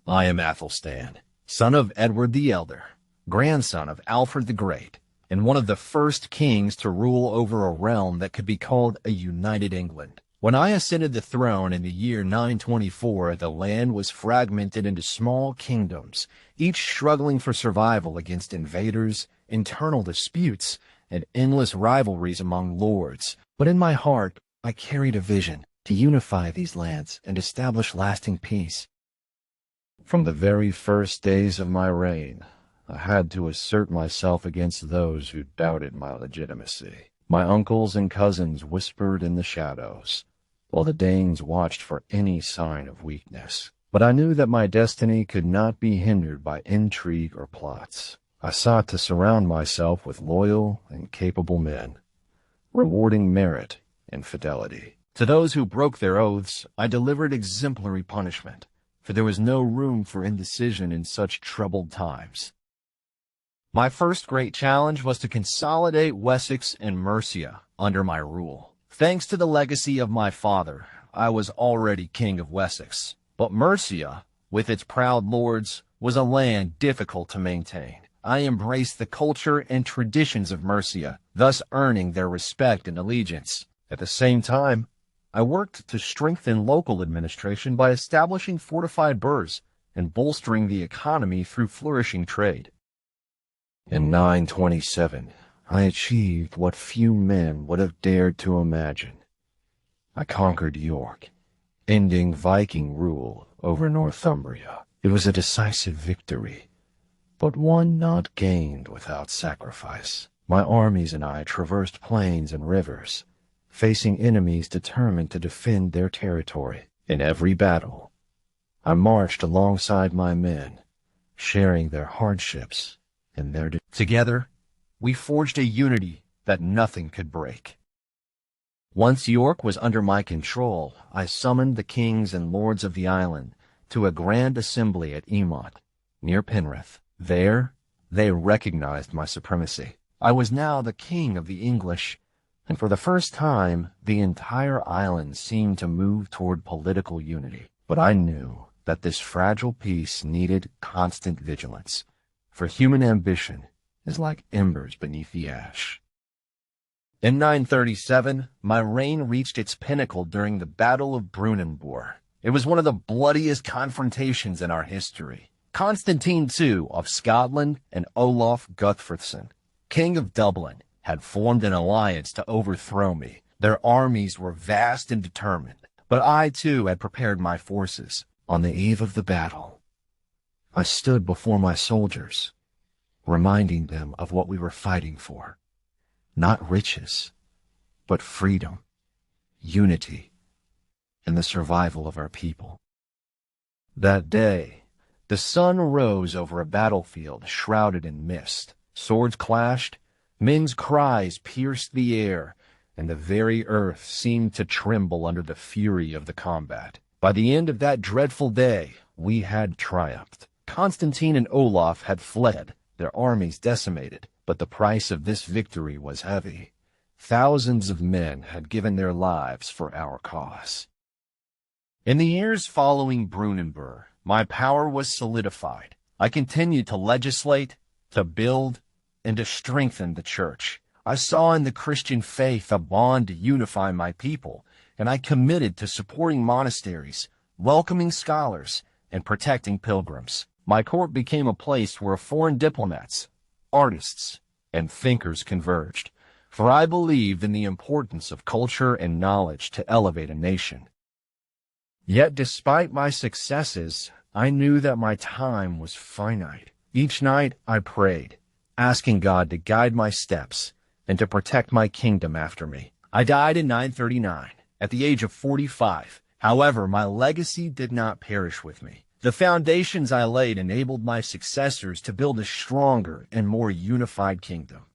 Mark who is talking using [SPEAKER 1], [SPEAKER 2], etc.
[SPEAKER 1] I am Æthelstan, son of Edward the Elder, grandson of Alfred the Great, and one of the first kings to rule over a realm that could be called a united England. When I ascended the throne in the year 924, the land was fragmented into small kingdoms, each struggling for survival against invaders, internal disputes, and endless rivalries among lords. But in my heart, I carried a vision to unify these lands and establish lasting peace. From the very first days of my reign, I had to assert myself against those who doubted my legitimacy. My uncles and cousins whispered in the shadows, while the Danes watched for any sign of weakness. But I knew that my destiny could not be hindered by intrigue or plots. I sought to surround myself with loyal and capable men, rewarding merit and fidelity. To those who broke their oaths, I delivered exemplary punishment, for there was no room for indecision in such troubled times. My first great challenge was to consolidate Wessex and Mercia under my rule. Thanks to the legacy of my father, I was already king of Wessex, but Mercia, with its proud lords, was a land difficult to maintain. I embraced the culture and traditions of Mercia, thus earning their respect and allegiance. At the same time, I worked to strengthen local administration by establishing fortified burghs and bolstering the economy through flourishing trade. In 927, I achieved what few men would have dared to imagine. I conquered York, ending Viking rule over Northumbria. It was a decisive victory, but one not gained without sacrifice. My armies and I traversed plains and rivers, facing enemies determined to defend their territory. In every battle, I marched alongside my men, sharing their hardships and their Together, we forged a unity that nothing could break. Once York was under my control, I summoned the kings and lords of the island to a grand assembly at Eamont, near Penrith. There, they recognized my supremacy. I was now the king of the English, and for the first time, the entire island seemed to move toward political unity. But I knew that this fragile peace needed constant vigilance, for human ambition is like embers beneath the ash. In 937, my reign reached its pinnacle during the Battle of Brunanburh. It was one of the bloodiest confrontations in our history. Constantine II of Scotland and Olaf Guthferthson, King of Dublin, had formed an alliance to overthrow me. Their armies were vast and determined, but I too had prepared my forces. On the eve of the battle, I stood before my soldiers, reminding them of what we were fighting for. Not riches, but freedom, unity, and the survival of our people. That day, the sun rose over a battlefield shrouded in mist. Swords clashed, men's cries pierced the air, and the very earth seemed to tremble under the fury of the combat. By the end of that dreadful day, we had triumphed. Constantine and Olaf had fled, their armies decimated, but the price of this victory was heavy. Thousands of men had given their lives for our cause. In the years following Brunanburh, my power was solidified. I continued to legislate, to build, and to strengthen the church. I saw in the Christian faith a bond to unify my people, and I committed to supporting monasteries, welcoming scholars, and protecting pilgrims. My court became a place where foreign diplomats, artists, and thinkers converged, for I believed in the importance of culture and knowledge to elevate a nation. Yet despite my successes, I knew that my time was finite. Each night I prayed, asking God to guide my steps and to protect my kingdom after me. I died in 939, at the age of 45. However, my legacy did not perish with me. The foundations I laid enabled my successors to build a stronger and more unified kingdom.